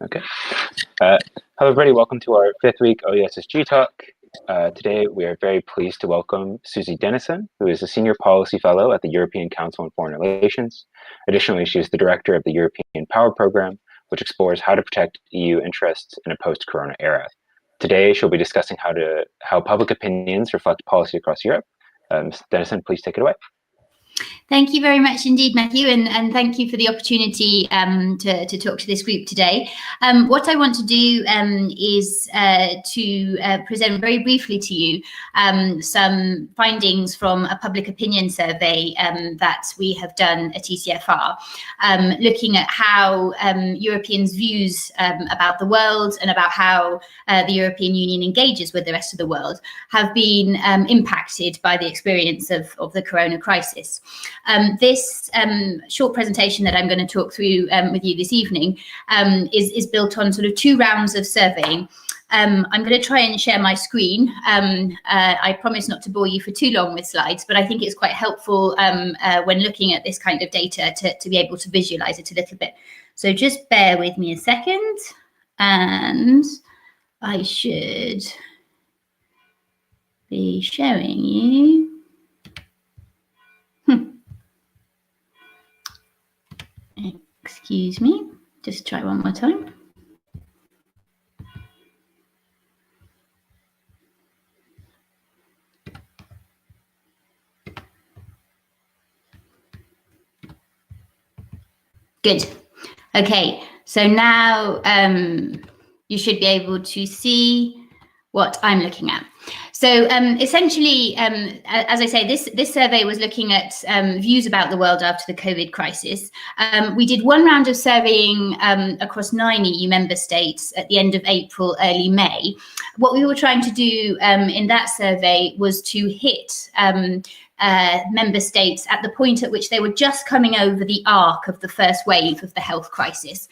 Okay. Hello, everybody. Welcome to our fifth week OESSG talk. Today, we are very pleased to welcome Susi Dennison, who is a Senior Policy Fellow at the European Council on Foreign Relations. Additionally, she is the Director of the European Power Program, which explores how to protect EU interests in a post-corona era. Today, she'll be discussing how public opinions reflect policy across Europe. Ms. Dennison, please take it away. Thank you very much indeed, Matthew, and thank you for the opportunity to talk to this group today. What I want to do is to present very briefly to you some findings from a public opinion survey that we have done at ECFR, looking at how Europeans' views about the world and about how the European Union engages with the rest of the world have been impacted by the experience of the corona crisis. This short presentation that I'm going to talk through with you this evening is built on sort of two rounds of surveying. I'm going to try and share my screen. I promise not to bore you for too long with slides, but I think it's quite helpful when looking at this kind of data to be able to visualize it a little bit. So just bear with me a second, and I should be showing you. Excuse me, just try one more time. Good. Okay, so now you should be able to see what I'm looking at. So essentially, as I say, this survey was looking at views about the world after the COVID crisis. We did one round of surveying across 9 EU member states at the end of April, early May. What we were trying to do in that survey was to hit member states at the point at which they were just coming over the arc of the first wave of the health crisis,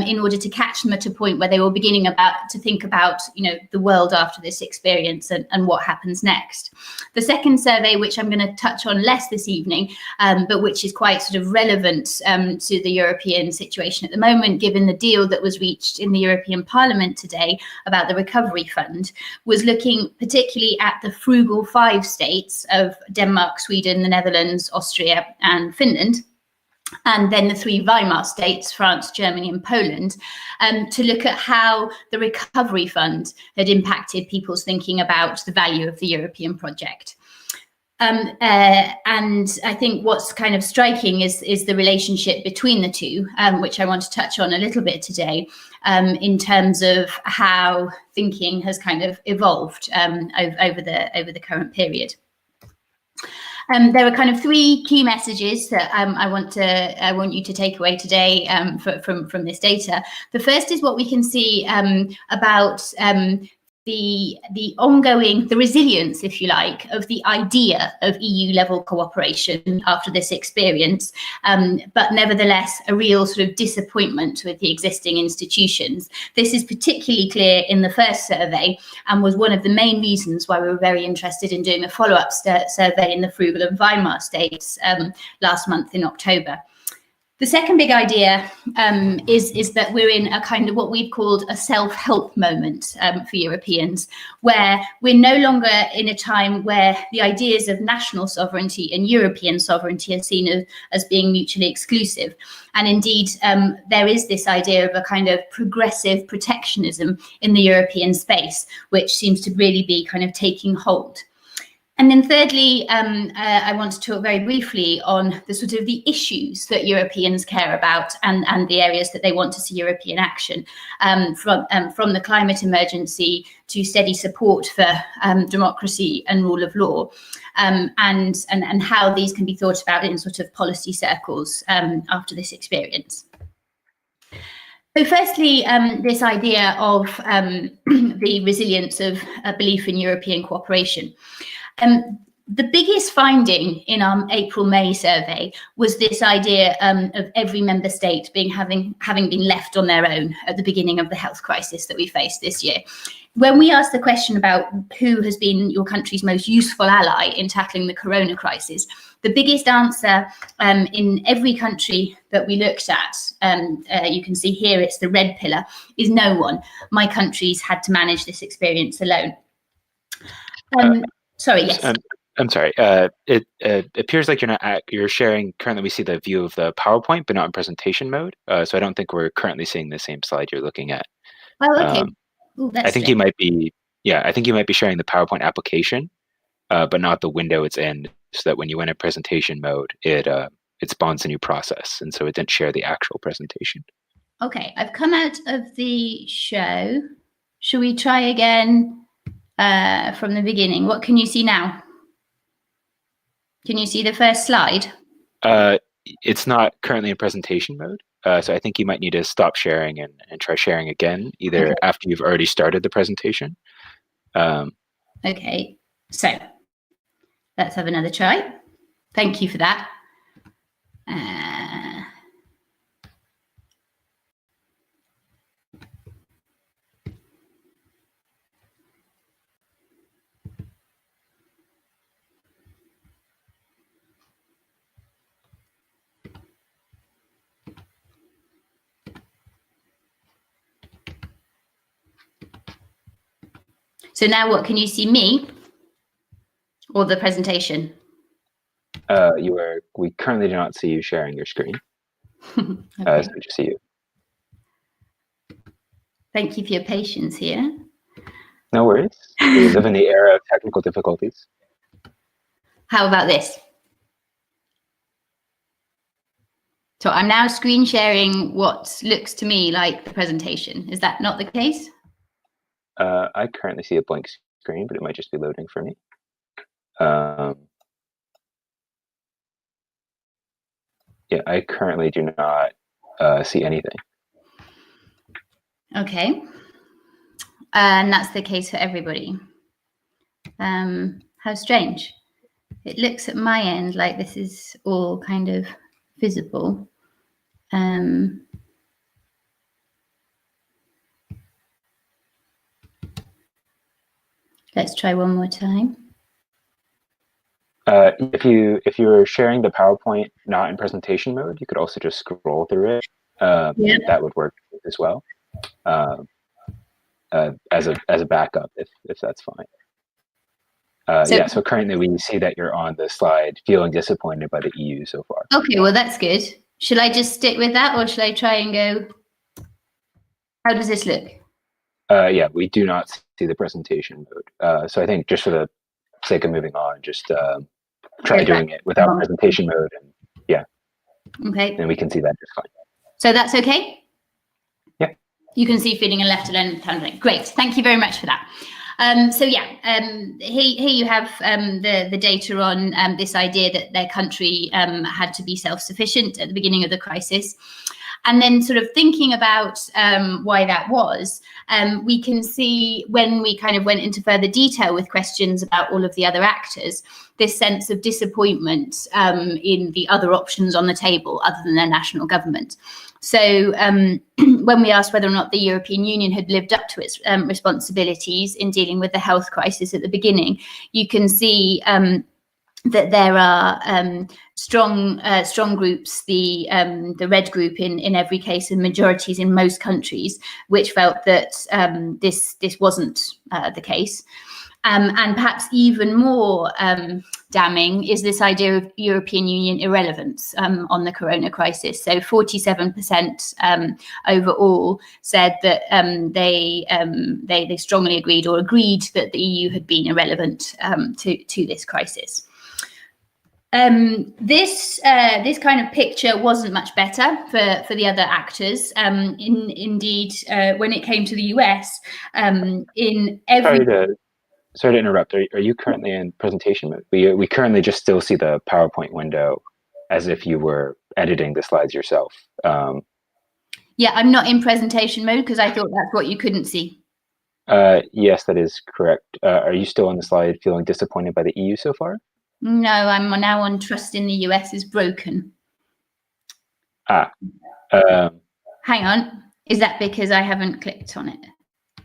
in order to catch them at a point where they were beginning to think about, the world after this experience and what happens next. The second survey, which I'm going to touch on less this evening, but which is quite sort of relevant to the European situation at the moment, given the deal that was reached in the European Parliament today about the Recovery Fund, was looking particularly at the frugal 5 states of Denmark, Sweden, the Netherlands, Austria, and Finland, and then the 3 Weimar states, France, Germany, and Poland, to look at how the Recovery Fund had impacted people's thinking about the value of the European project. And I think what's kind of striking is the relationship between the two, which I want to touch on a little bit today, in terms of how thinking has kind of evolved over the current period. There are kind of 3 key messages that I want you to take away today from this data. The first is what we can see about the resilience, if you like, of the idea of EU level cooperation after this experience, but nevertheless a real sort of disappointment with the existing institutions. This is particularly clear in the first survey and was one of the main reasons why we were very interested in doing a follow-up survey in the frugal and Weimar states last month in October. The second big idea is that we're in a kind of what we've called a self-help moment for Europeans, where we're no longer in a time where the ideas of national sovereignty and European sovereignty are seen as being mutually exclusive. And indeed, there is this idea of a kind of progressive protectionism in the European space, which seems to really be kind of taking hold. And then thirdly, I want to talk very briefly on the sort of the issues that Europeans care about and the areas that they want to see European action, from the climate emergency to steady support for democracy and rule of law, and how these can be thought about in sort of policy circles after this experience. So firstly, this idea of the resilience of a belief in European cooperation. The biggest finding in our April-May survey was this idea of every member state having been left on their own at the beginning of the health crisis that we faced this year. When we asked the question about who has been your country's most useful ally in tackling the corona crisis, the biggest answer in every country that we looked at, you can see here it's the red pillar, is no one. My countries had to manage this experience alone. Sorry, yes. I'm sorry. It appears like you're sharing. Currently, we see the view of the PowerPoint, but not in presentation mode. So I don't think we're currently seeing the same slide you're looking at. Oh, okay. Ooh, that's I think you might be. Yeah, I think you might be sharing the PowerPoint application, but not the window it's in. So that when you went in presentation mode, it spawns a new process, and so it didn't share the actual presentation. Okay, I've come out of the show. Should we try again from the beginning? What can you see now? Can you see the first slide? It's not currently in presentation mode. So I think you might need to stop sharing and try sharing again, either after you've already started the presentation. Okay, so let's have another try. Thank you for that. So now what, can you see me or the presentation? We currently do not see you sharing your screen. Okay. So we just see you. Thank you for your patience here. No worries. We live in the era of technical difficulties. How about this? So I'm now screen sharing what looks to me like the presentation. Is that not the case? I currently see a blank screen, but it might just be loading for me. Yeah, I currently do not see anything. Okay. And that's the case for everybody. How strange. It looks at my end like this is all kind of visible. Let's try one more time. If you're sharing the PowerPoint not in presentation mode, you could also just scroll through it. Yeah. That would work as well, as a backup if that's fine. Yeah. So currently we see that you're on the slide feeling disappointed by the EU so far. Okay, well that's good. Should I just stick with that, or should I try and go? How does this look? Yeah, we do not see the presentation mode. So I think just for the sake of moving on, just try doing it without presentation mode, and yeah. Okay. And we can see that just fine. So that's okay? Yeah. You can see feeling left alone. Great. Thank you very much for that. So yeah, here you have the data on this idea that their country had to be self-sufficient at the beginning of the crisis. And then sort of thinking about why that was, we can see when we kind of went into further detail with questions about all of the other actors, this sense of disappointment in the other options on the table other than their national government. So when we asked whether or not the European Union had lived up to its responsibilities in dealing with the health crisis at the beginning, you can see that there are strong groups, the red group in every case, and majorities in most countries, which felt that this wasn't the case. And perhaps even more damning is this idea of European Union irrelevance on the corona crisis. So 47% overall said that they strongly agreed that the EU had been irrelevant to this crisis. This kind of picture wasn't much better for the other actors. Indeed, when it came to the US, in every... Sorry to interrupt. Are you currently in presentation mode? We currently just still see the PowerPoint window as if you were editing the slides yourself. Yeah, I'm not in presentation mode because I thought that's what you couldn't see. Yes, that is correct. Are you still on the slide feeling disappointed by the EU so far? No, I'm now on trust in the US is broken. Hang on. Is that because I haven't clicked on it?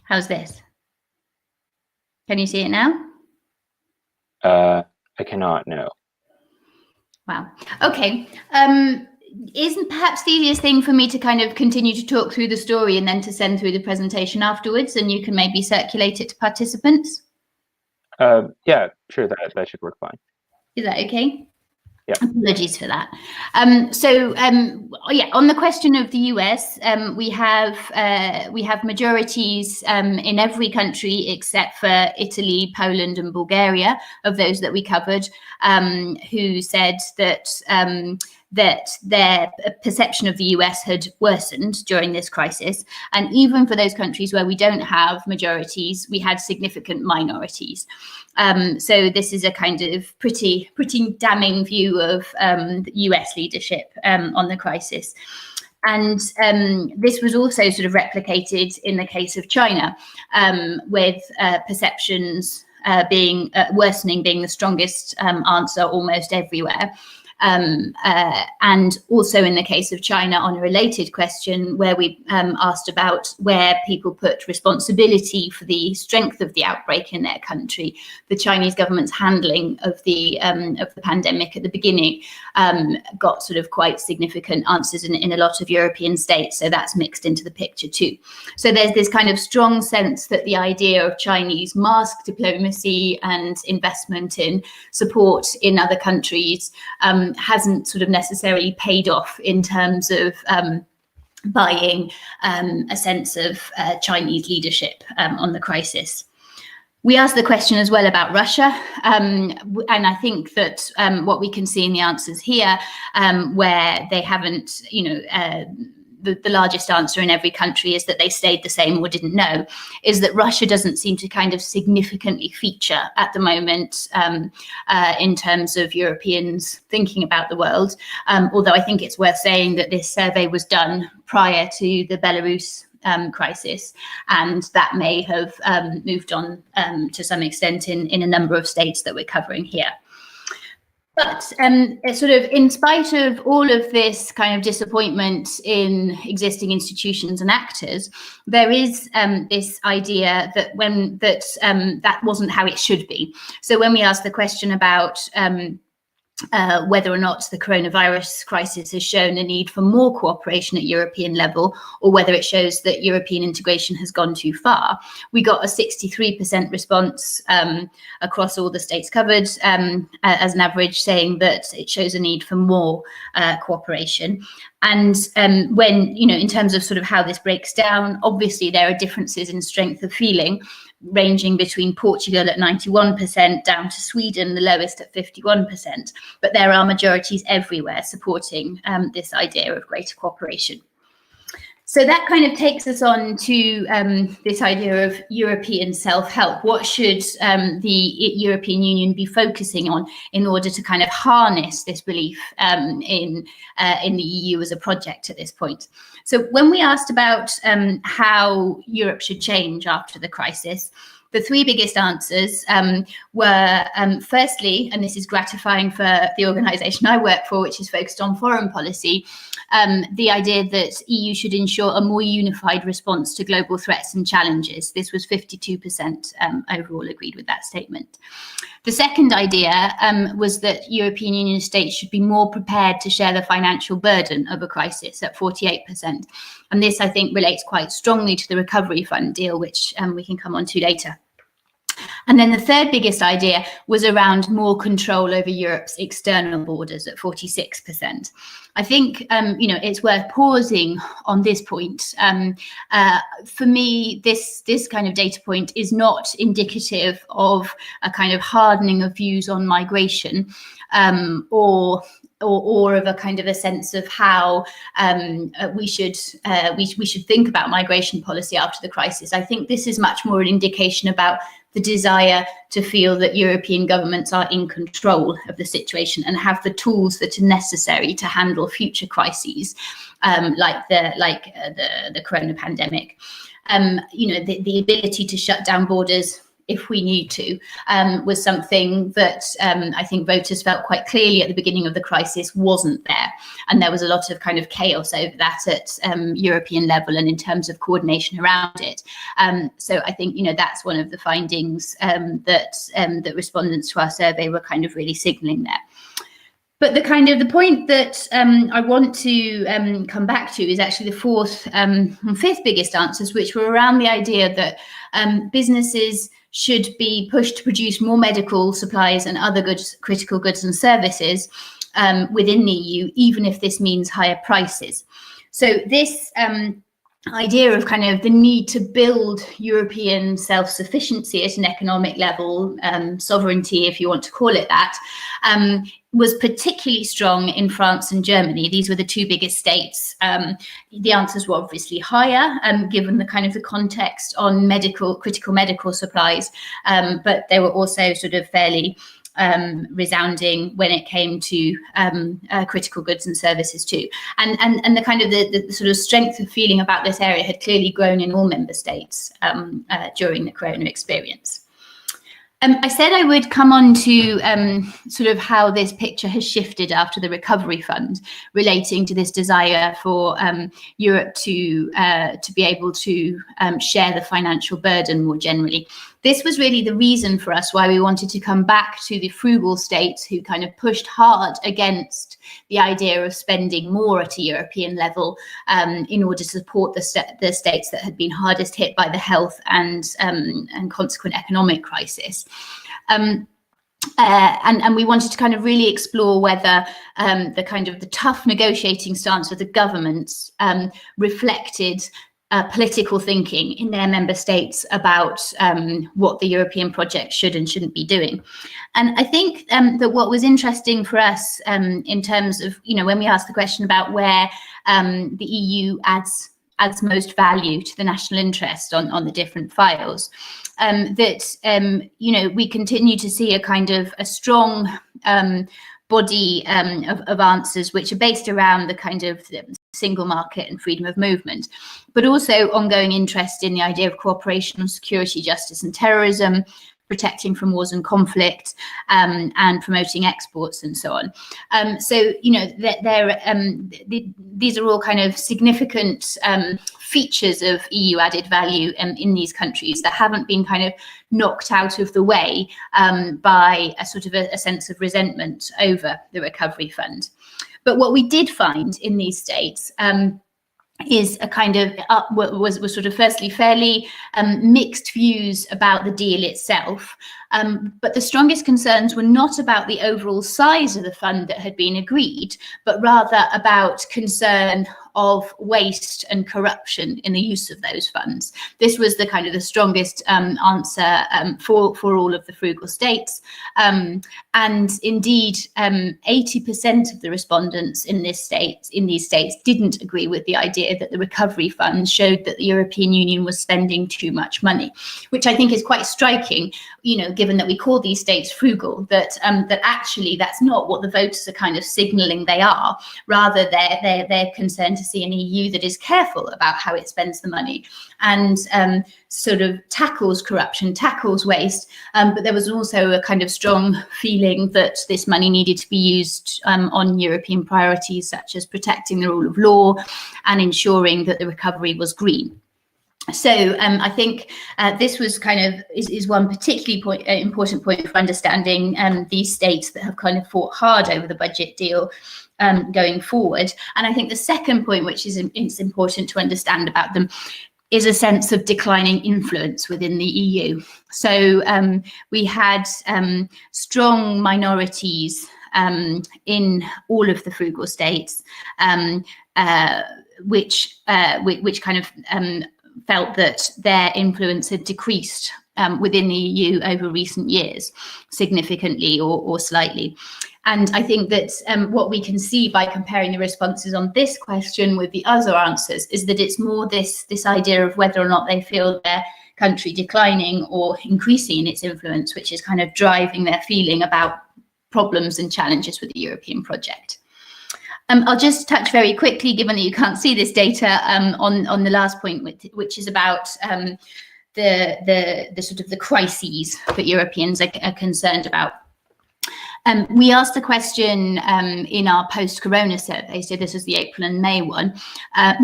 How's this? Can you see it now? I cannot, no. Wow. Okay. Isn't perhaps the easiest thing for me to kind of continue to talk through the story and then to send through the presentation afterwards, and you can maybe circulate it to participants? Yeah, sure, that should work fine. Is that okay? Yeah. Apologies for that. Yeah, on the question of the US, we have majorities in every country except for Italy, Poland, and Bulgaria, of those that we covered, who said that their perception of the US had worsened during this crisis. And even for those countries where we don't have majorities, we had significant minorities. So this is a kind of pretty damning view of the US leadership on the crisis. And this was also sort of replicated in the case of China, with perceptions worsening being the strongest answer almost everywhere. And also in the case of China, on a related question where we asked about where people put responsibility for the strength of the outbreak in their country, the Chinese government's handling of the pandemic at the beginning got sort of quite significant answers in a lot of European states. So that's mixed into the picture too. So there's this kind of strong sense that the idea of Chinese mask diplomacy and investment in support in other countries hasn't sort of necessarily paid off in terms of buying a sense of Chinese leadership on the crisis. We asked the question as well about Russia, and I think that what we can see in the answers here, where they haven't, the largest answer in every country is that they stayed the same or didn't know, is that Russia doesn't seem to kind of significantly feature at the moment in terms of Europeans thinking about the world. Although I think it's worth saying that this survey was done prior to the Belarus crisis, and that may have moved on to some extent in a number of states that we're covering here. But sort of in spite of all of this kind of disappointment in existing institutions and actors, there is this idea that that wasn't how it should be. So when we ask the question about whether or not the coronavirus crisis has shown a need for more cooperation at European level, or whether it shows that European integration has gone too far, we got a 63% response across all the states covered as an average, saying that it shows a need for more cooperation. And when, in terms of sort of how this breaks down, obviously there are differences in strength of feeling, ranging between Portugal at 91% down to Sweden, the lowest at 51%. But there are majorities everywhere supporting this idea of greater cooperation. So that kind of takes us on to this idea of European self-help. What should the European Union be focusing on in order to kind of harness this belief in the EU as a project at this point? So when we asked about how Europe should change after the crisis, the three biggest answers were, firstly, and this is gratifying for the organisation I work for, which is focused on foreign policy, the idea that EU should ensure a more unified response to global threats and challenges. This was 52% overall agreed with that statement. The second idea was that European Union states should be more prepared to share the financial burden of a crisis at 48%. And this, I think, relates quite strongly to the Recovery Fund deal, which we can come on to later. And then the third biggest idea was around more control over Europe's external borders at 46%. I think, it's worth pausing on this point. For me, this kind of data point is not indicative of a kind of hardening of views on migration, or of a kind of a sense of how we should think about migration policy after the crisis. I think this is much more an indication about the desire to feel that European governments are in control of the situation and have the tools that are necessary to handle future crises, like the corona pandemic. The ability to shut down borders if we need to, was something that I think voters felt quite clearly at the beginning of the crisis wasn't there. And there was a lot of kind of chaos over that at European level and in terms of coordination around it. So I think, that's one of the findings that respondents to our survey were kind of really signalling there. But the point that I want to come back to is actually the fourth and fifth biggest answers, which were around the idea that businesses should be pushed to produce more medical supplies and other goods, critical goods and services within the EU, even if this means higher prices. So this idea of kind of the need to build European self-sufficiency at an economic level, sovereignty, if you want to call it that, was particularly strong in France and Germany. These were the two biggest states. The answers were obviously higher, given the kind of the context on critical medical supplies, but they were also sort of fairly resounding when it came to critical goods and services too. And the kind of the sort of strength of feeling about this area had clearly grown in all member states during the Corona experience. I said I would come on to sort of how this picture has shifted after the Recovery Fund, relating to this desire for Europe to be able to share the financial burden more generally. This was really the reason for us why we wanted to come back to the frugal states who kind of pushed hard against the idea of spending more at a European level in order to support the states that had been hardest hit by the health and consequent economic crisis. And we wanted to kind of really explore whether the kind of the tough negotiating stance of the governments reflected political thinking in their member states about what the European project should and shouldn't be doing. And I think that what was interesting for us in terms of, when we asked the question about where the EU adds most value to the national interest on the different files, we continue to see a kind of a strong body of answers which are based around the kind of single market and freedom of movement, but also ongoing interest in the idea of cooperation on security, justice and terrorism, protecting from wars and conflict, and promoting exports and so on. These are all kind of significant features of EU added value in these countries that haven't been kind of knocked out of the way by a sort of a sense of resentment over the Recovery Fund. But what we did find in these states is a kind of was sort of firstly fairly mixed views about the deal itself, but the strongest concerns were not about the overall size of the fund that had been agreed, but rather about concern of waste and corruption in the use of those funds. This was the kind of the strongest answer for all of the frugal states, and indeed 80% of the respondents in these states didn't agree with the idea that the recovery fund showed that the European Union was spending too much money, which I think is quite striking, given that we call these states frugal, that actually that's not what the voters are kind of signalling they are. Rather, they're concerned to see an EU that is careful about how it spends the money and sort of tackles corruption, tackles waste. But there was also a kind of strong feeling that this money needed to be used on European priorities, such as protecting the rule of law and ensuring that the recovery was green. So I think this was kind of is one particularly important point for understanding these states that have kind of fought hard over the budget deal going forward. And I think the second point, which is it's important to understand about them, is a sense of declining influence within the EU. So we had strong minorities in all of the frugal states, which kind of felt that their influence had decreased within the EU over recent years, significantly or slightly. And I think that what we can see by comparing the responses on this question with the other answers is that it's more this idea of whether or not they feel their country declining or increasing in its influence, which is kind of driving their feeling about problems and challenges with the European project. I'll just touch very quickly, given that you can't see this data, on the last point, which is about the sort of the crises that Europeans are concerned about. We asked the question in our post-corona survey, so this was the April and May one,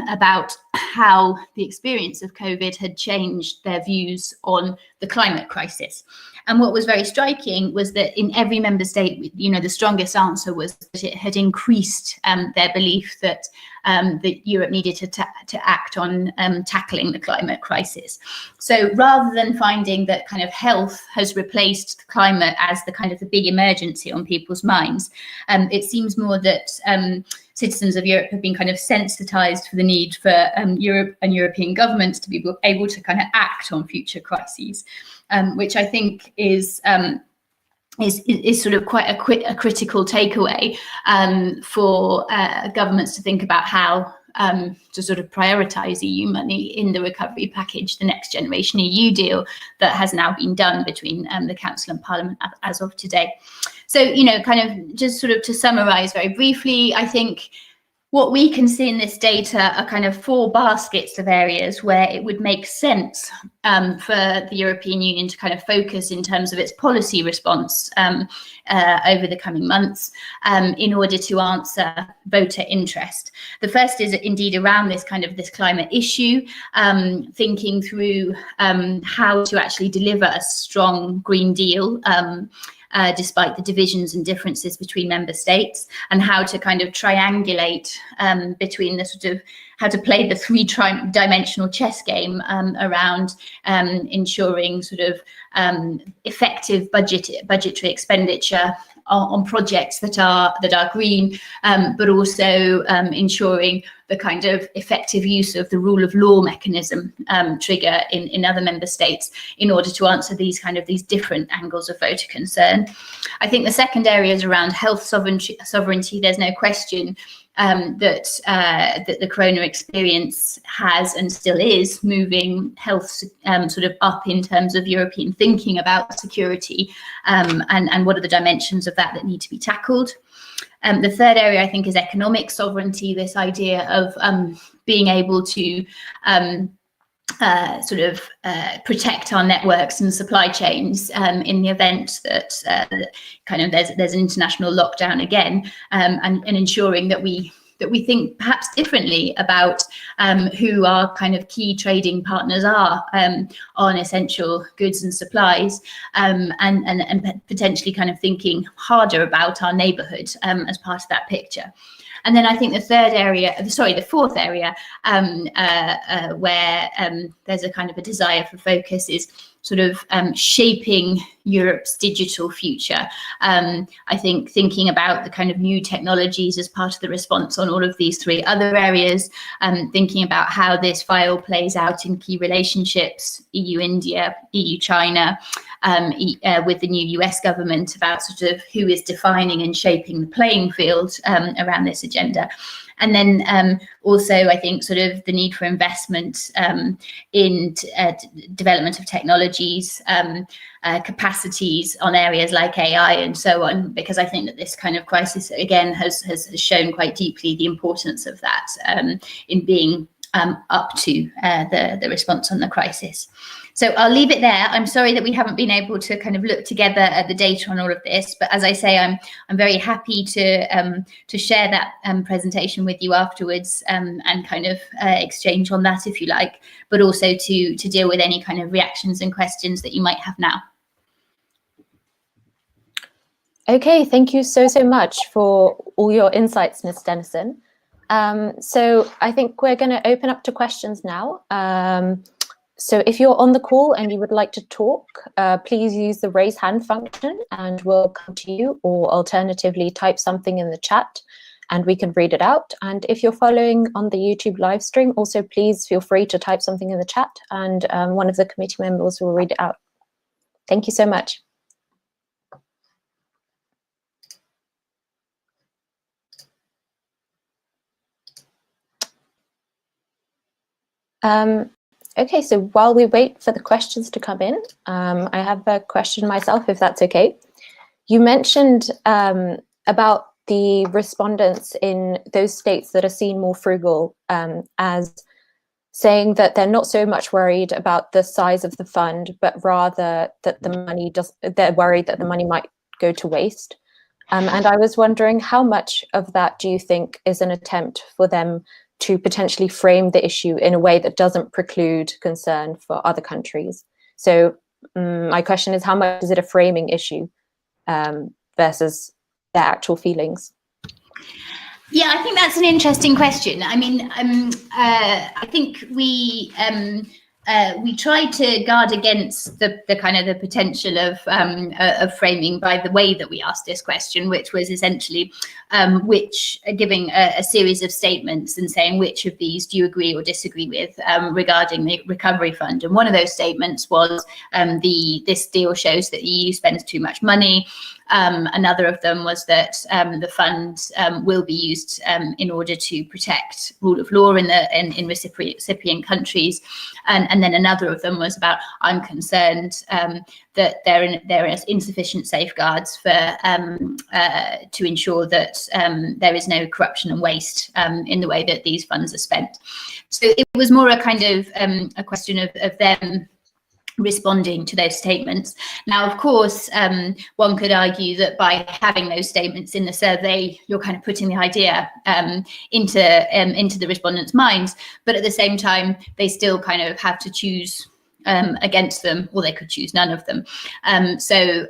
about how the experience of COVID had changed their views on the climate crisis. And what was very striking was that in every member state, the strongest answer was that it had increased their belief that Europe needed to act on tackling the climate crisis. So rather than finding that kind of health has replaced the climate as the kind of the big emergency on people's minds, it seems more that citizens of Europe have been kind of sensitized for the need for Europe and European governments to be able to kind of act on future crises, which I think is sort of quite a critical takeaway for governments to think about how to sort of prioritise EU money in the recovery package, the Next Generation EU deal that has now been done between the Council and Parliament as of today. So, kind of just sort of to summarise very briefly, I think what we can see in this data are kind of 4 baskets of areas where it would make sense for the European Union to kind of focus in terms of its policy response over the coming months in order to answer voter interest. The first is indeed around this climate issue, thinking through how to actually deliver a strong Green Deal despite the divisions and differences between member states, and how to kind of triangulate between the sort of how to play the 3-dimensional chess game around ensuring sort of effective budgetary expenditure on projects that are green, but also ensuring the kind of effective use of the rule of law mechanism trigger in other member states in order to answer these different angles of voter concern. I think the second area is around health sovereignty. There's no question that the corona experience has and still is moving health sort of up in terms of European thinking about security and what are the dimensions of that need to be tackled. The third area, I think, is economic sovereignty, this idea of being able to protect our networks and supply chains in the event that there's an international lockdown again, and ensuring that we think perhaps differently about who our kind of key trading partners are on essential goods and supplies, and potentially kind of thinking harder about our neighbourhood as part of that picture. And then I think the fourth area where there's a kind of a desire for focus is sort of shaping Europe's digital future. I think thinking about the kind of new technologies as part of the response on all of these 3 other areas, thinking about how this file plays out in key relationships, EU-India, EU-China, with the new US government, about sort of who is defining and shaping the playing field around this agenda. And then also, I think, sort of the need for investment in development of technologies, capacities on areas like AI and so on, because I think that this kind of crisis, again, has shown quite deeply the importance of that in being up to the response on the crisis. So I'll leave it there. I'm sorry that we haven't been able to kind of look together at the data on all of this, but as I say, I'm very happy to share that presentation with you afterwards and kind of exchange on that if you like, but also to deal with any kind of reactions and questions that you might have now. Okay, thank you so much for all your insights, Ms. Dennison. So I think we're going to open up to questions now. So if you're on the call and you would like to talk, please use the raise hand function and we'll come to you, or alternatively type something in the chat and we can read it out. And if you're following on the YouTube live stream, also please feel free to type something in the chat and one of the committee members will read it out. Thank you so much. Okay, so while we wait for the questions to come in, I have a question myself, if that's okay. You mentioned about the respondents in those states that are seen more frugal as saying that they're not so much worried about the size of the fund, but rather that the money they're worried that the money might go to waste. And I was wondering, how much of that do you think is an attempt for them to potentially frame the issue in a way that doesn't preclude concern for other countries? So my question is, how much is it a framing issue versus their actual feelings? Yeah, I think that's an interesting question. I mean, I think we tried to guard against the kind of the potential of framing by the way that we asked this question, which was essentially giving a series of statements and saying which of these do you agree or disagree with regarding the recovery fund. And one of those statements was this deal shows that the EU spends too much money. Another of them was that the fund will be used in order to protect rule of law in recipient countries, and then another of them was about, I'm concerned that there is insufficient safeguards for to ensure that there is no corruption and waste in the way that these funds are spent. So it was more a kind of a question of them responding to those statements. Now, of course, one could argue that by having those statements in the survey, you're kind of putting the idea into the respondents' minds, but at the same time, they still kind of have to choose against them, or they could choose none of them. So,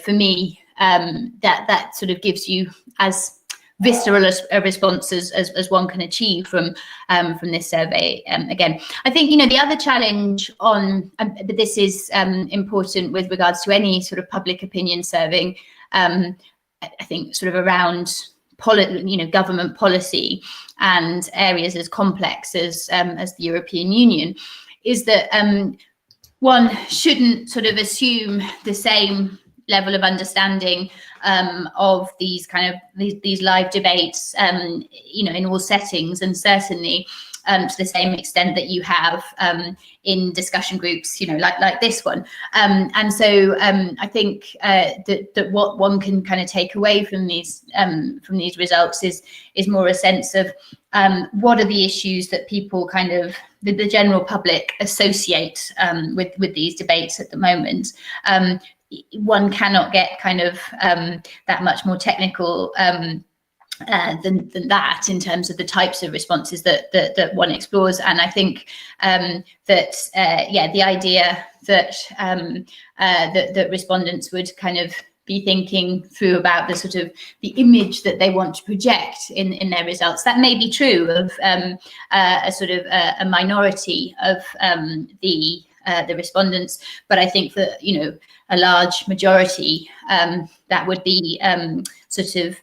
for me, that sort of gives you as visceral a response as one can achieve from this survey. Again, I think the other challenge but this is important with regards to any sort of public opinion surveying. I think sort of around government policy and areas as complex as the European Union, is that one shouldn't sort of assume the same level of understanding of these kind of these live debates, in all settings, and certainly to the same extent that you have in discussion groups, like this one. And so I think that what one can kind of take away from these results is more a sense of what are the issues that people kind of the general public associate with these debates at the moment. One cannot get kind of that much more technical than that in terms of the types of responses that one explores. And I think that the idea that that respondents would kind of be thinking through about the sort of the image that they want to project in their results, that may be true of a sort of a minority of the respondents, but I think that a large majority that would be sort of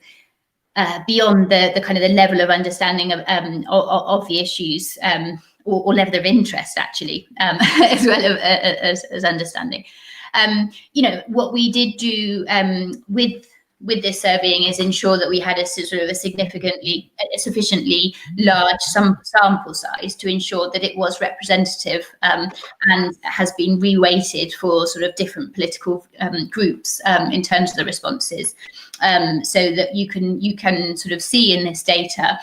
beyond the kind of the level of understanding of the issues, or level of interest actually, as well as understanding. What we did do with this surveying is ensure that we had a sort of a sufficiently large sample size to ensure that it was representative, and has been reweighted for sort of different political groups in terms of the responses, so that you can sort of see in this data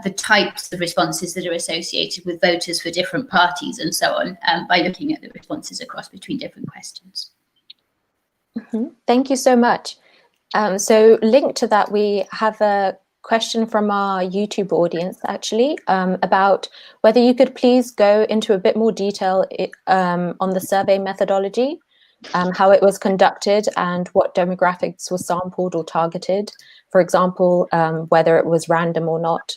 the types of responses that are associated with voters for different parties and so on, by looking at the responses across between different questions. Mm-hmm. Thank you so much. So linked to that, we have a question from our YouTube audience, actually, about whether you could please go into a bit more detail on the survey methodology, how it was conducted and what demographics were sampled or targeted. For example, whether it was random or not,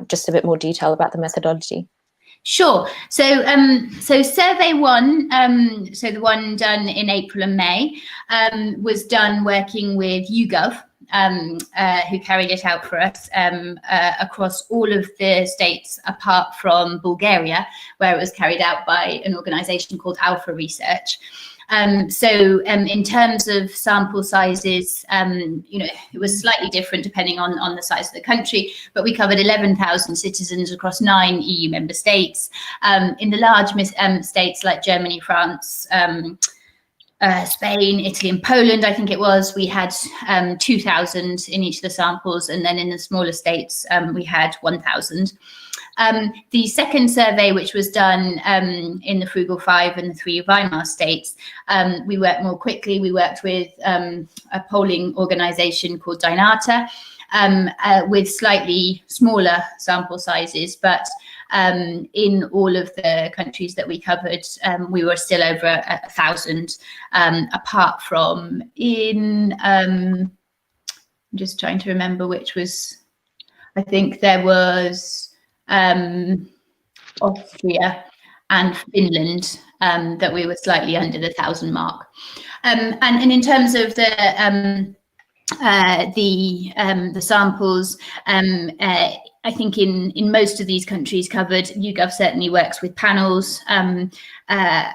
just a bit more detail about the methodology. Sure. So survey one, so the one done in April and May, was done working with YouGov, who carried it out for us across all of the states apart from Bulgaria, where it was carried out by an organisation called Alpha Research. In terms of sample sizes, it was slightly different depending on the size of the country, but we covered 11,000 citizens across 9 EU member states. In the large states like Germany, France, Spain, Italy and Poland, I think it was, we had 2,000 in each of the samples, and then in the smaller states we had 1,000. The second survey, which was done in the Frugal Five and the three Weimar states, we worked more quickly. We worked with a polling organization called Dynata, with slightly smaller sample sizes, but in all of the countries that we covered, we were still over 1,000, apart from in, I'm just trying to remember which was, I think there was Austria and Finland, that we were slightly under the 1,000 mark. And in terms of the samples, I think in most of these countries covered, YouGov certainly works with panels, and that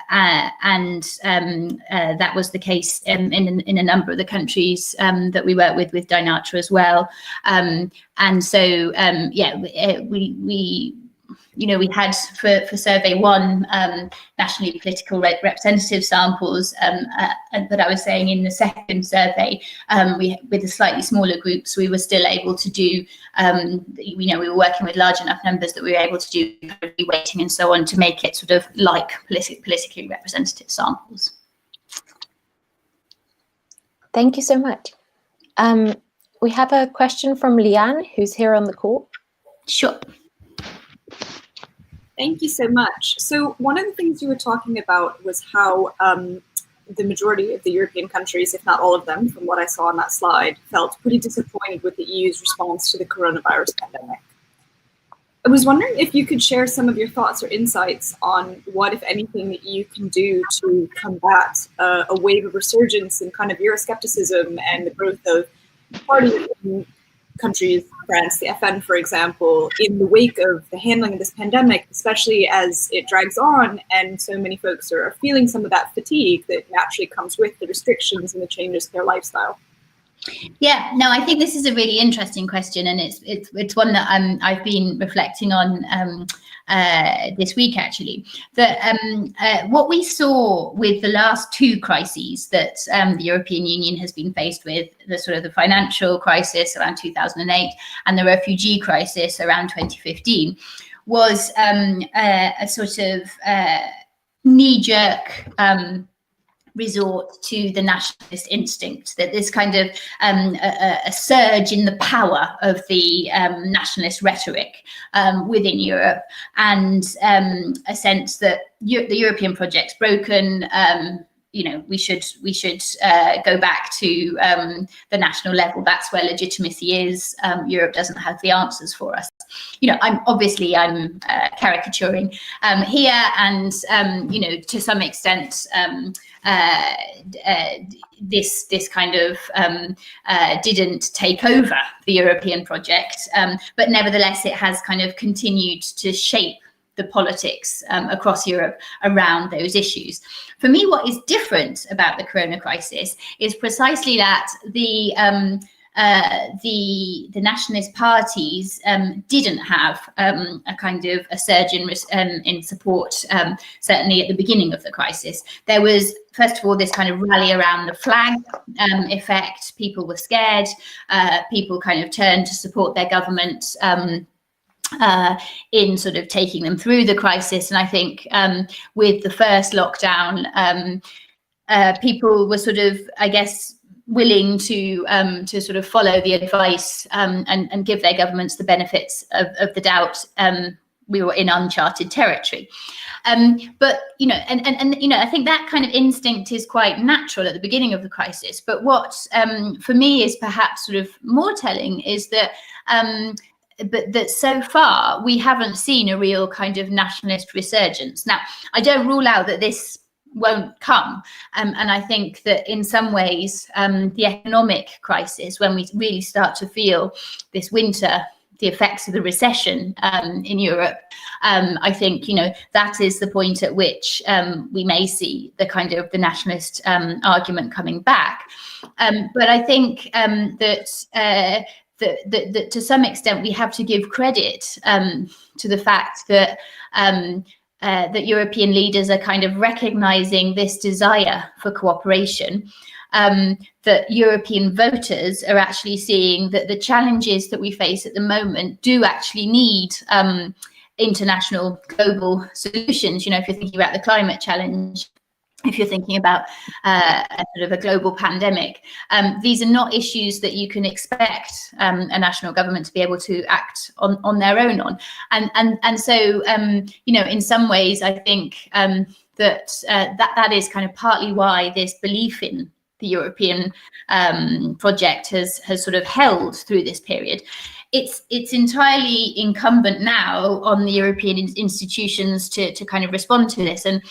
was the case in a number of the countries that we work with Dynata as well. And so, yeah, we had for survey one nationally political representative samples, but I was saying in the second survey, with the slightly smaller groups, we were still able to do, we were working with large enough numbers that we were able to do weighting and so on to make it sort of like politically representative samples. Thank you so much. We have a question from Leanne, who's here on the call. Sure. Thank you so much. So one of the things you were talking about was how the majority of the European countries, if not all of them, from what I saw on that slide, felt pretty disappointed with the EU's response to the coronavirus pandemic. I was wondering if you could share some of your thoughts or insights on what, if anything, the EU can do to combat a wave of resurgence in kind of Euroscepticism and the growth of parties in countries, France, the FN, for example, in the wake of the handling of this pandemic, especially as it drags on and so many folks are feeling some of that fatigue that naturally comes with the restrictions and the changes to their lifestyle. Yeah, no, I think this is a really interesting question, and it's one that I've been reflecting on this week, actually. That what we saw with the last two crises that the European Union has been faced with, the sort of the financial crisis around 2008 and the refugee crisis around 2015, was a sort of knee-jerk resort to the nationalist instinct, that this kind of a surge in the power of the nationalist rhetoric within Europe, and a sense that the European project's broken. We should go back to the national level. That's where legitimacy is. Europe doesn't have the answers for us. I'm caricaturing here, and to some extent, this kind of didn't take over the European project, but nevertheless, it has kind of continued to shape the politics across Europe around those issues. For me, what is different about the corona crisis is precisely that the nationalist parties didn't have a kind of a surge in support, certainly at the beginning of the crisis. There was, first of all, this kind of rally around the flag effect. People were scared. People kind of turned to support their government in sort of taking them through the crisis. And I think with the first lockdown, people were sort of, I guess, willing to sort of follow the advice and give their governments the benefits of the doubt. We were in uncharted territory. But, I think that kind of instinct is quite natural at the beginning of the crisis. But what for me is perhaps sort of more telling is that that so far we haven't seen a real kind of nationalist resurgence. Now, I don't rule out that this won't come. And I think that in some ways, the economic crisis, when we really start to feel this winter, the effects of the recession in Europe, I think, that is the point at which we may see the kind of the nationalist argument coming back. But I think that to some extent we have to give credit to the fact that that European leaders are kind of recognizing this desire for cooperation, that European voters are actually seeing that the challenges that we face at the moment do actually need international global solutions. You know, if you're thinking about the climate challenge, if you're thinking about a sort of a global pandemic, these are not issues that you can expect a national government to be able to act on their own on. And so, you know, in some ways, I think that is kind of partly why this belief in the European project has sort of held through this period. It's entirely incumbent now on the European institutions to kind of respond to this. And,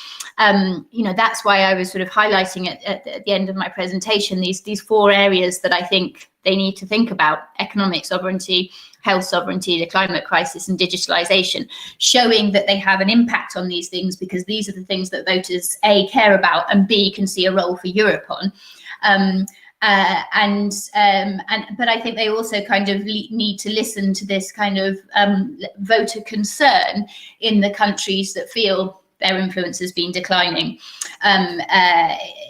you know, that's why I was sort of highlighting at the end of my presentation, these 4 areas that I think they need to think about: economic sovereignty, health sovereignty, the climate crisis, and digitalization, showing that they have an impact on these things, because these are the things that voters, A, care about, and B, can see a role for Europe on. But I think they also kind of need to listen to this kind of voter concern in the countries that feel their influence has been declining,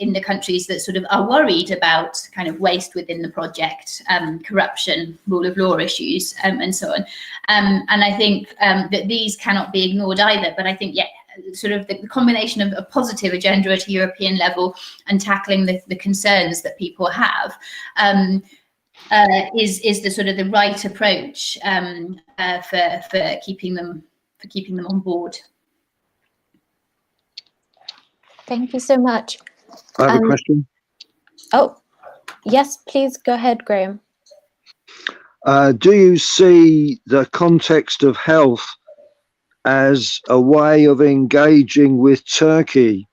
in the countries that sort of are worried about kind of waste within the project, corruption, rule of law issues, and so on. And I think that these cannot be ignored either. But I think, yeah, sort of the combination of a positive agenda at a European level and tackling the concerns that people have is the sort of the right approach for keeping them on board. Thank you so much. I have a question. Oh, yes, please go ahead, Graham. Do you see the context of health as a way of engaging with Turkey?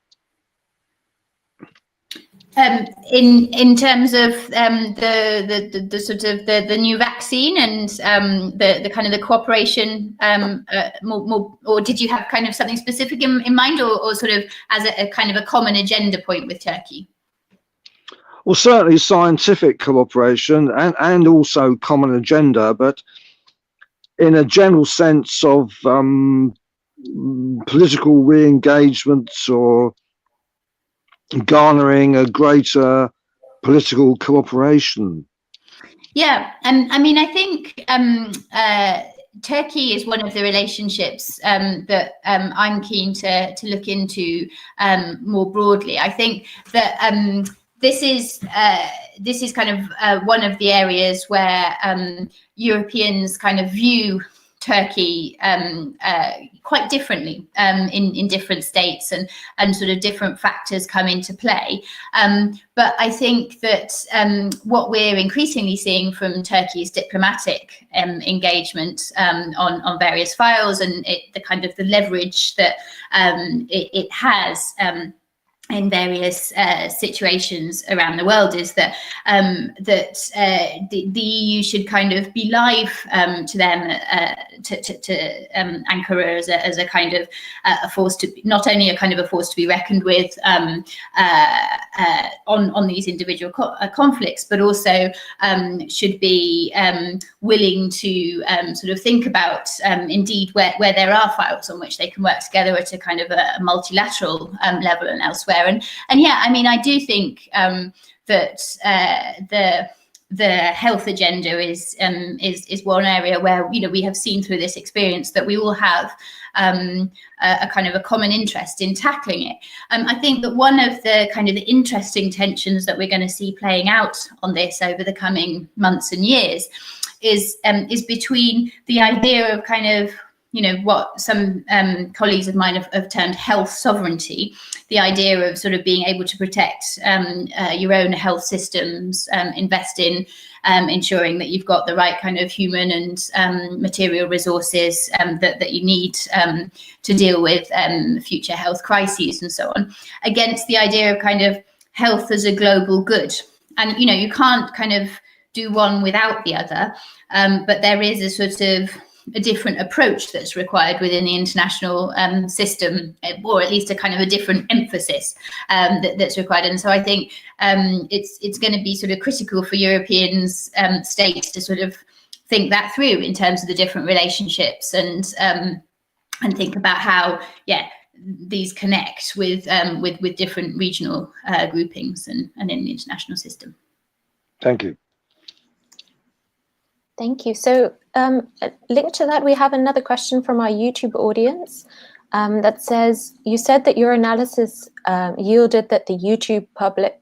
In terms of the sort of the new vaccine and the kind of the cooperation, more, or did you have kind of something specific in mind, or sort of as a kind of a common agenda point with Turkey? Well, certainly scientific cooperation and also common agenda, but in a general sense of political re-engagements or garnering a greater political cooperation. Yeah, I mean, I think Turkey is one of the relationships that I'm keen to look into more broadly. I think that this is kind of one of the areas where Europeans kind of view Turkey quite differently in different states, and sort of different factors come into play. But I think that what we're increasingly seeing from Turkey is diplomatic engagement on various files, and the kind of the leverage that it has in various situations around the world, is that the EU should kind of be live to them, to Ankara as a kind of a force to, not only a kind of a force to be reckoned with on these individual conflicts, but also should be willing to sort of think about indeed where there are files on which they can work together at a kind of a multilateral level and elsewhere. And yeah, I mean, I do think that the health agenda is one area where, you know, we have seen through this experience that we all have a kind of a common interest in tackling it. I think that one of the kind of the interesting tensions that we're going to see playing out on this over the coming months and years is between the idea of kind of, you know, what some colleagues of mine have termed health sovereignty, the idea of sort of being able to protect your own health systems, invest in ensuring that you've got the right kind of human and material resources that you need to deal with future health crises and so on, against the idea of kind of health as a global good. And, you know, you can't kind of do one without the other, but there is a sort of a different approach that's required within the international system, or at least a kind of a different emphasis that's required. And so I think it's going to be sort of critical for Europeans, states, to sort of think that through in terms of the different relationships, and think about how, yeah, these connect with different regional groupings and in the international system. Thank you. Thank you. So linked to that, we have another question from our YouTube audience that says, you said that your analysis yielded that the EU public,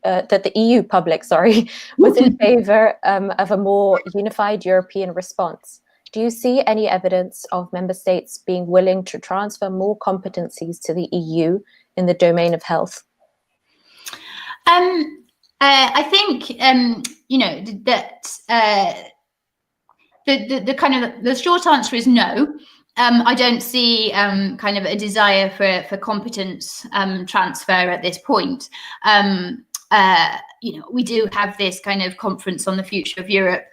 was in favor of a more unified European response. Do you see any evidence of member states being willing to transfer more competencies to the EU in the domain of health? I think that the kind of the short answer is no. I don't see kind of a desire for competence transfer at this point. We do have this kind of conference on the future of Europe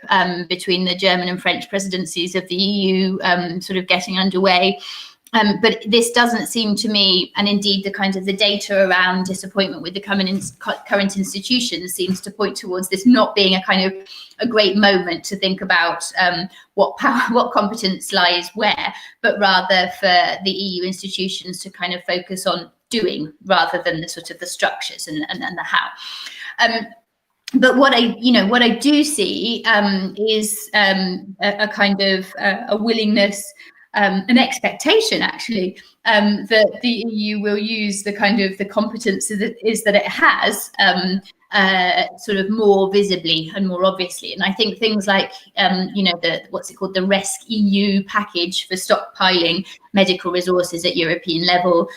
between the German and French presidencies of the EU sort of getting underway. But this doesn't seem to me, and indeed the kind of the data around disappointment with the current institutions seems to point towards this not being a kind of a great moment to think about what competence lies where, but rather for the EU institutions to kind of focus on doing rather than the sort of the structures and the how. But what I do see is a kind of a willingness, an expectation actually, that the EU will use the kind of the competence that it has sort of more visibly and more obviously. And I think things like the Rescue EU package for stockpiling medical resources at European level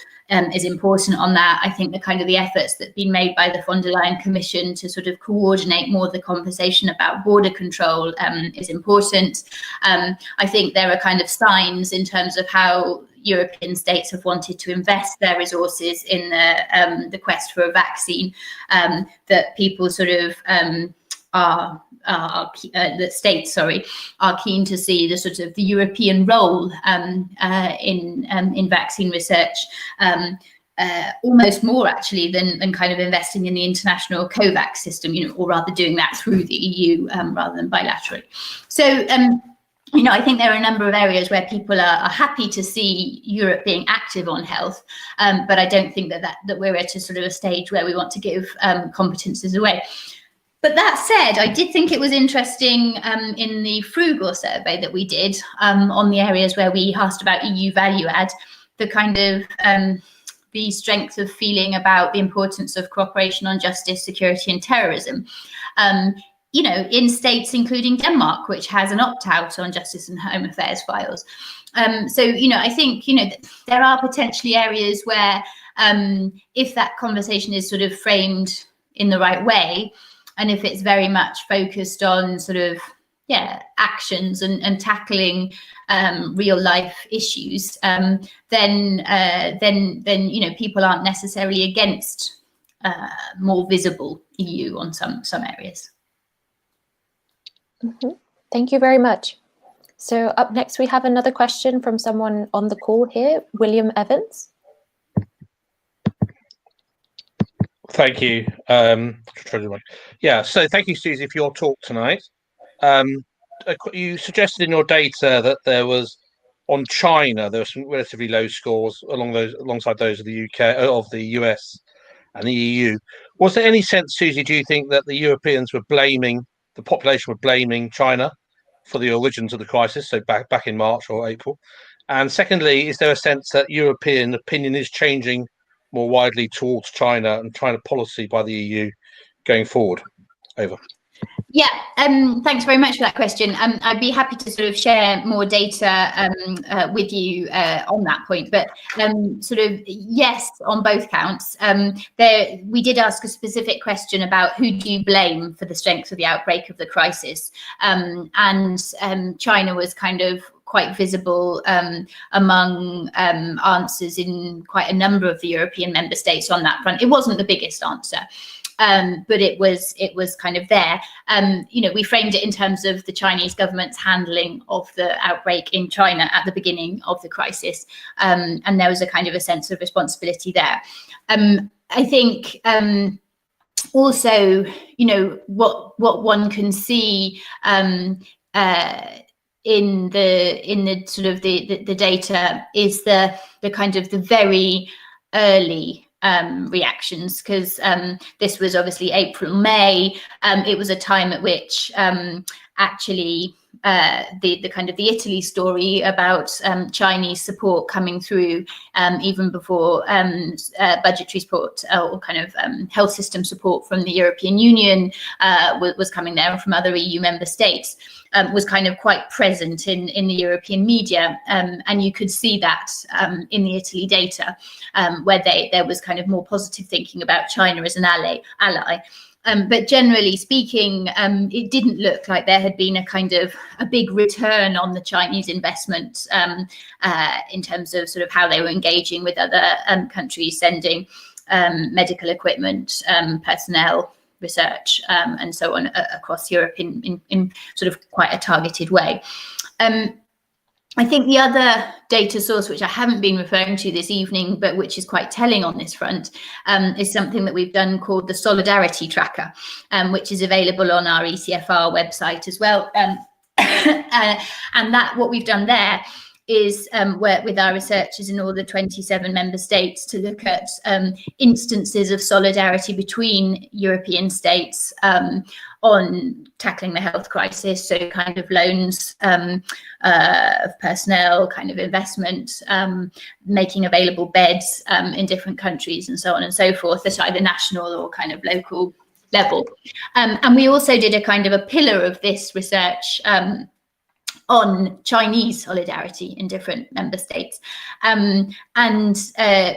is important on that. I think the kind of the efforts that have been made by the von der Leyen Commission to sort of coordinate more the conversation about border control is important. I think there are kind of signs in terms of how European states have wanted to invest their resources in the quest for a vaccine, that people sort of the states, are keen to see the sort of the European role in vaccine research, almost more actually than kind of investing in the international COVAX system, or rather doing that through the EU rather than bilaterally. So, I think there are a number of areas where people are happy to see Europe being active on health, but I don't think that we're at a sort of a stage where we want to give competences away. But that said, I did think it was interesting in the Frugal survey that we did on the areas where we asked about EU value add, the kind of the strength of feeling about the importance of cooperation on justice, security and terrorism. In states including Denmark, which has an opt-out on justice and home affairs files. So, I think, there are potentially areas where if that conversation is sort of framed in the right way, and if it's very much focused on sort of, actions and tackling real life issues, then people aren't necessarily against more visible EU on some areas. Mm-hmm. Thank you very much. So up next, we have another question from someone on the call here, William Evans. Thank you. So thank you, Susie, for your talk tonight. You suggested in your data that there was, on China, there were some relatively low scores alongside those of the UK, of the US and the EU. Was there any sense, Susie, do you think that the Europeans were blaming, the population were blaming China for the origins of the crisis, so back in March or April? And secondly, is there a sense that European opinion is changing more widely towards China and China policy by the EU going forward? Over. Yeah, thanks very much for that question. I'd be happy to sort of share more data with you on that point, but sort of yes on both counts. We did ask a specific question about who do you blame for the strength of the outbreak of the crisis, and China was kind of quite visible among answers in quite a number of the European member states on that front. It wasn't the biggest answer. But it was kind of there. We framed it in terms of the Chinese government's handling of the outbreak in China at the beginning of the crisis, and there was a kind of a sense of responsibility there. I think also, what one can see in the sort of the data is the kind of the very early reactions, because this was obviously April, May. It was a time at which actually the kind of the Italy story about Chinese support coming through even before budgetary support or kind of health system support from the European Union was coming there, and from other EU member states, was kind of quite present in the European media, and you could see that in the Italy data, where there was kind of more positive thinking about China as an ally. But generally speaking, it didn't look like there had been a big return on the Chinese investment in terms of sort of how they were engaging with other countries, sending medical equipment, personnel, research, and so on across Europe in sort of quite a targeted way. I think the other data source, which I haven't been referring to this evening, but which is quite telling on this front, is something that we've done called the Solidarity Tracker, which is available on our ECFR website as well. And that what we've done there is work with our researchers in all the 27 member states to look at instances of solidarity between European states on tackling the health crisis, so kind of loans of personnel, kind of investment, making available beds in different countries and so on and so forth at either national or kind of local level. And we also did a kind of a pillar of this research on Chinese solidarity in different member states. And,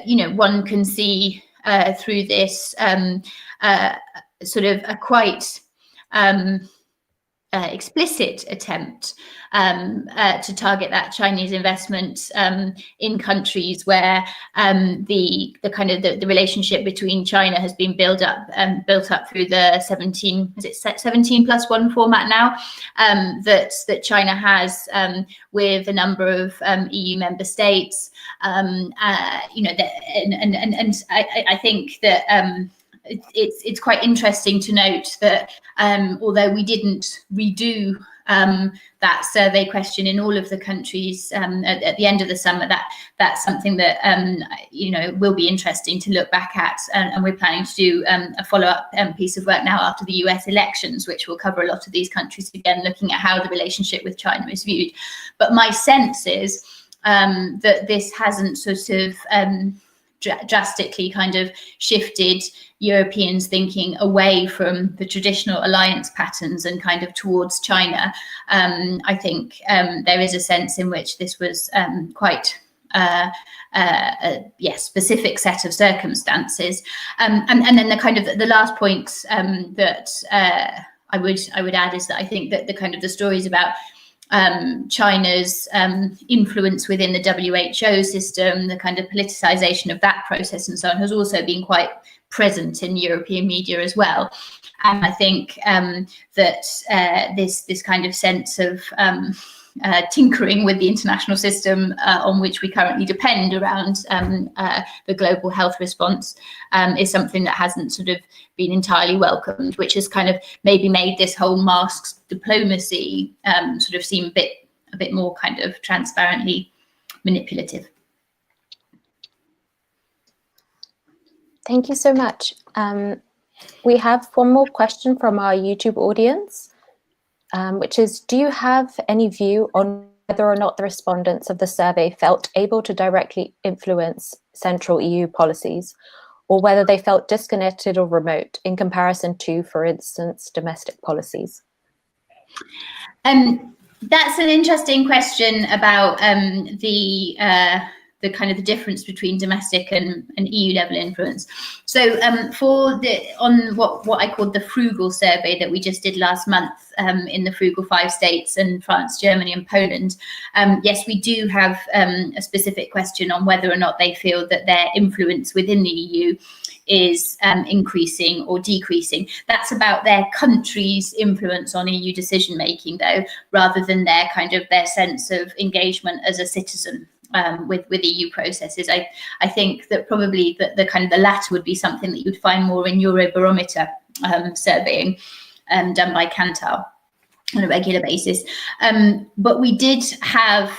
you know, one can see through this sort of a quite explicit attempt to target that Chinese investment in countries where the kind of the relationship between China has been built up through the 17+1 format now, that China has with a number of EU member states. You know, and I think that it's quite interesting to note that although we didn't redo that survey question in all of the countries at the end of the summer, that's something that you know, will be interesting to look back at, and we're planning to do a follow-up piece of work now after the US elections, which will cover a lot of these countries again, looking at how the relationship with China is viewed. But my sense is that this hasn't sort of drastically kind of shifted Europeans thinking away from the traditional alliance patterns and kind of towards China. I think there is a sense in which this was quite a specific set of circumstances. And then the kind of the last point that I would add is that I think that the kind of the stories about China's influence within the WHO system, the kind of politicization of that process and so on, has also been quite present in European media as well. And I think that this kind of sense of tinkering with the international system on which we currently depend around the global health response is something that hasn't sort of been entirely welcomed, which has kind of maybe made this whole masks diplomacy sort of seem a bit more kind of transparently manipulative. Thank you so much. We have one more question from our YouTube audience, which is, do you have any view on whether or not the respondents of the survey felt able to directly influence central EU policies, or whether they felt disconnected or remote in comparison to, for instance, domestic policies? That's an interesting question about the kind of the difference between domestic and EU level influence. So on what I called the frugal survey that we just did last month in the frugal 5 states and France, Germany and Poland, yes, we do have a specific question on whether or not they feel that their influence within the EU is increasing or decreasing. That's about their country's influence on EU decision making, though, rather than their sense of engagement as a citizen with EU processes. I think that probably the kind of the latter would be something that you'd find more in Eurobarometer surveying done by Kantar on a regular basis. But we did have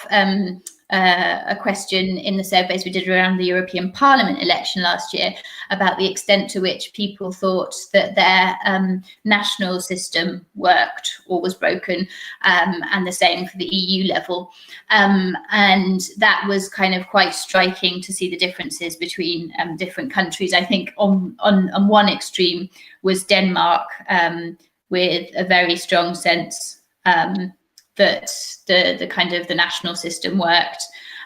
a question in the surveys we did around the European Parliament election last year about the extent to which people thought that their national system worked or was broken, and the same for the EU level. And that was kind of quite striking to see the differences between different countries. I think on one extreme was Denmark, with a very strong sense that the kind of the national system worked.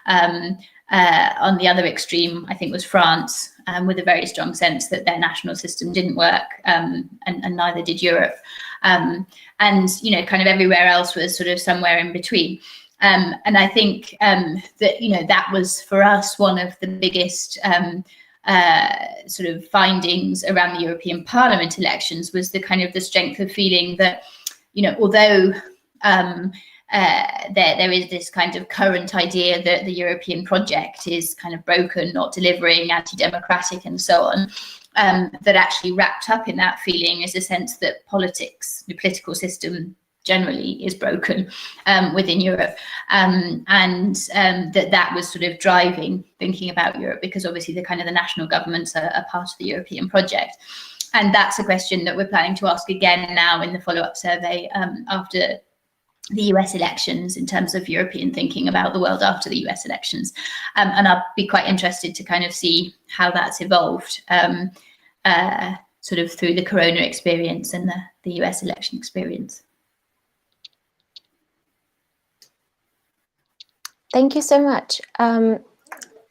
On the other extreme, I think, was France, with a very strong sense that their national system didn't work, and neither did Europe. And, you know, kind of everywhere else was sort of somewhere in between. And I think that, you know, that was for us one of the biggest sort of findings around the European Parliament elections, was the kind of the strength of feeling that, you know, although there is this kind of current idea that the European project is kind of broken, not delivering, anti-democratic and so on, that actually wrapped up in that feeling is a sense that politics, the political system generally, is broken within Europe, and that was sort of driving thinking about Europe, because obviously the kind of the national governments are part of the European project. And that's a question that we're planning to ask again now in the follow-up survey after the US elections, in terms of European thinking about the world after the US elections. And I'll be quite interested to kind of see how that's evolved sort of through the Corona experience and the US election experience. Thank you so much. I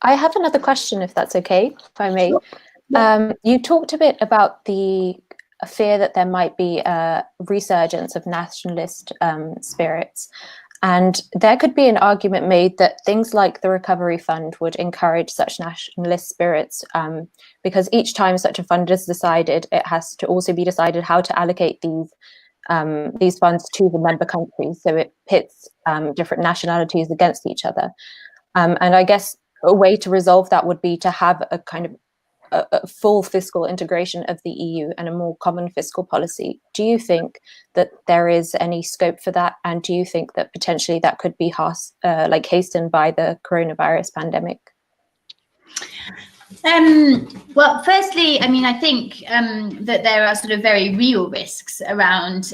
have another question, if that's okay, if I may. You talked a bit about the fear that there might be a resurgence of nationalist spirits. And there could be an argument made that things like the Recovery Fund would encourage such nationalist spirits, because each time such a fund is decided, it has to also be decided how to allocate these funds to the member countries. So it pits different nationalities against each other. And I guess a way to resolve that would be to have a kind of a full fiscal integration of the EU and a more common fiscal policy. Do you think that there is any scope for that? And do you think that potentially that could be hastened by the coronavirus pandemic? Well, firstly, I mean, I think that there are sort of very real risks around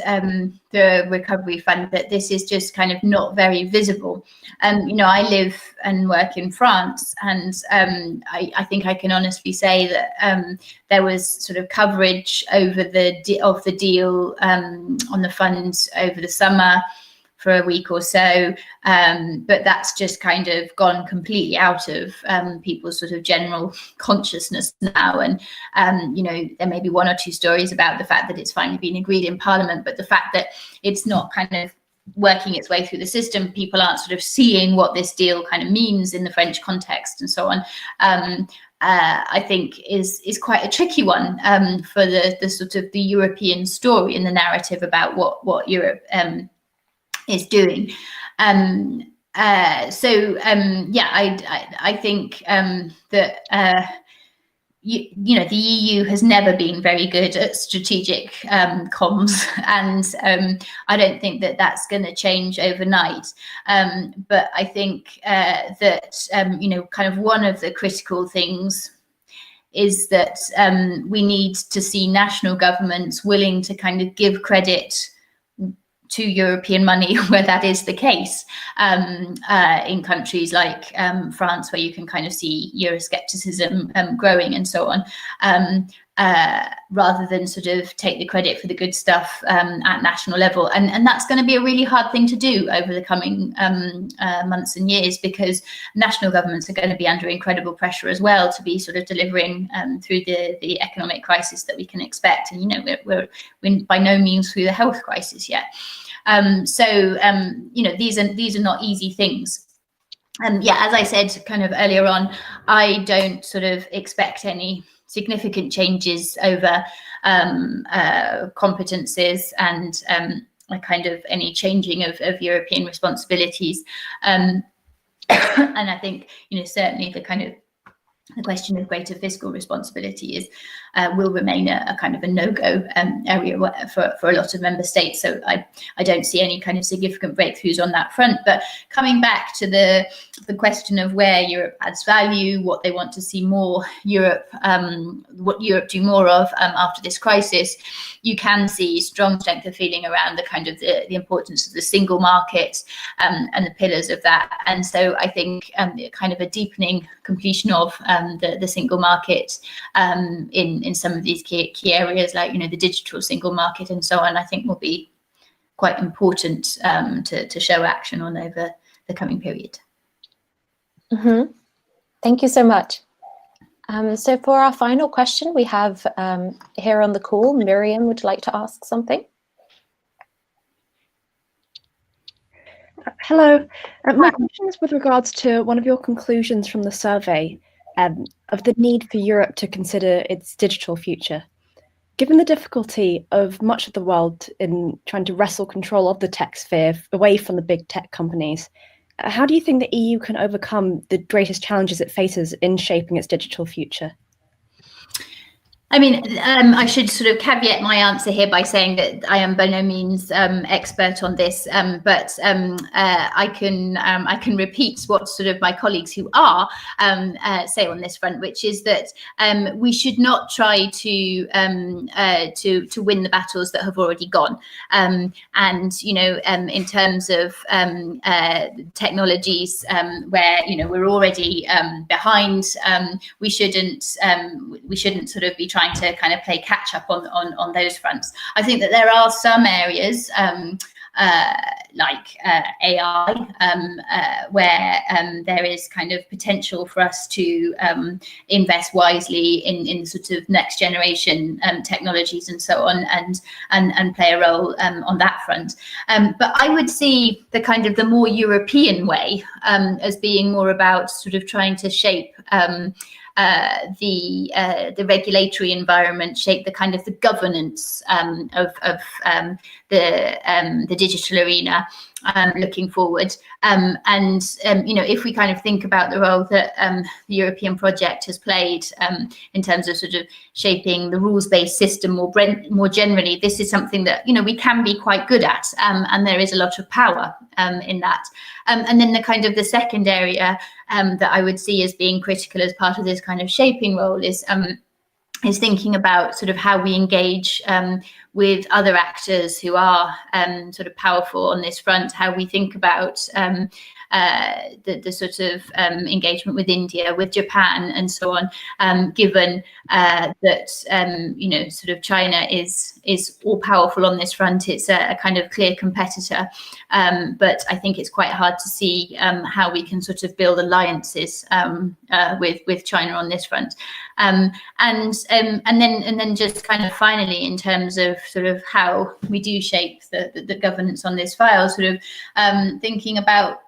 the Recovery Fund, that this is just kind of not very visible. You know, I live and work in France, and I think I can honestly say that there was sort of coverage over the deal on the fund over the summer for a week or so, but that's just kind of gone completely out of people's sort of general consciousness now. And you know, there may be one or two stories about the fact that it's finally been agreed in Parliament, but the fact that it's not kind of working its way through the system, people aren't sort of seeing what this deal kind of means in the French context and so on, I think is quite a tricky one for the sort of the European story and the narrative about what Europe is doing. Yeah, I think that you know, the EU has never been very good at strategic comms, and I don't think that that's going to change overnight. But I think that you know, kind of one of the critical things is that we need to see national governments willing to kind of give credit to European money where that is the case, in countries like France, where you can kind of see Euroscepticism growing and so on, rather than sort of take the credit for the good stuff at national level. And that's going to be a really hard thing to do over the coming months and years, because national governments are going to be under incredible pressure as well to be sort of delivering through the economic crisis that we can expect. And, you know, we're by no means through the health crisis yet. You know, these are not easy things. Yeah, as I said kind of earlier on, I don't sort of expect any significant changes over competences and a kind of any changing of European responsibilities. And I think, you know, certainly the kind of the question of greater fiscal responsibility will remain a kind of a no-go area for a lot of member states. So I don't see any kind of significant breakthroughs on that front. But coming back to the question of where Europe adds value, what they want to see more what Europe do more of after this crisis, you can see strength of feeling around the kind of the importance of the single market and the pillars of that. And so I think kind of a deepening completion of the single market in some of these key areas, like the digital single market and so on, I think will be quite important to show action on over the coming period. Mm-hmm. Thank you so much. So for our final question, we have here on the call, Miriam would like to ask something. Hello. My question is with regards to one of your conclusions from the survey of the need for Europe to consider its digital future. Given the difficulty of much of the world in trying to wrestle control of the tech sphere away from the big tech companies, how do you think the EU can overcome the greatest challenges it faces in shaping its digital future? I mean, I should sort of caveat my answer here by saying that I am by no means expert on this, but I can repeat what sort of my colleagues who are say on this front, which is that we should not try to win the battles that have already gone. And in terms of technologies where we're already behind, we shouldn't sort of be trying to kind of play catch up on those fronts. I think that there are some areas like AI where there is kind of potential for us to invest wisely in sort of next generation technologies and so on, and play a role on that front. But I would see the kind of the more European way as being more about sort of trying to shape the regulatory environment, shape the kind of the governance of the digital arena looking forward. If we kind of think about the role that the European project has played in terms of sort of shaping the rules-based system more generally, this is something that we can be quite good at, and there is a lot of power in that. And then the kind of the second area that I would see as being critical as part of this kind of shaping role is thinking about sort of how we engage with other actors who are sort of powerful on this front, how we think about the sort of engagement with India, with Japan, and so on, given that sort of China is all powerful on this front. It's a kind of clear competitor, but I think it's quite hard to see how we can sort of build alliances with China on this front. And then just kind of finally, in terms of sort of how we do shape the governance on this file, sort of thinking about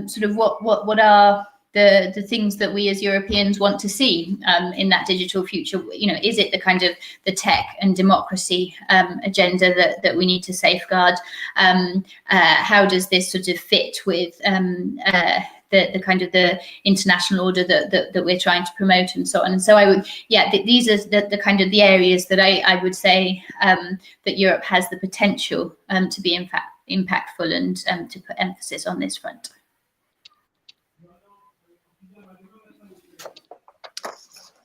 sort of what are the things that we as Europeans want to see in that digital future. Is it the kind of the tech and democracy agenda that we need to safeguard? How does this sort of fit with the kind of the international order that we're trying to promote, and so on? And so I would, these are the kind of the areas that I would say that Europe has the potential to be in fact impactful and to put emphasis on this front.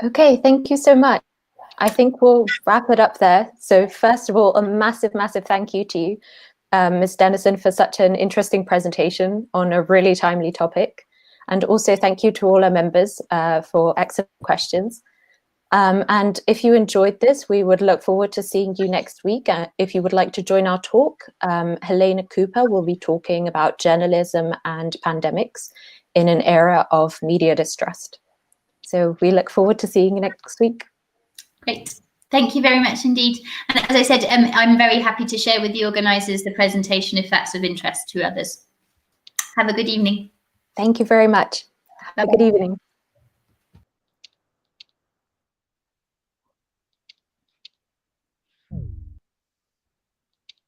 Okay, thank you so much. I think we'll wrap it up there. So first of all, a massive thank you to you, Ms. Dennison, for such an interesting presentation on a really timely topic. And also thank you to all our members for excellent questions. And if you enjoyed this, we would look forward to seeing you next week. If you would like to join our talk, Helena Cooper will be talking about journalism and pandemics in an era of media distrust. So we look forward to seeing you next week. Great. Thank you very much indeed. And as I said, I'm very happy to share with the organisers the presentation if that's of interest to others. Have a good evening. Thank you very much. Have a good evening.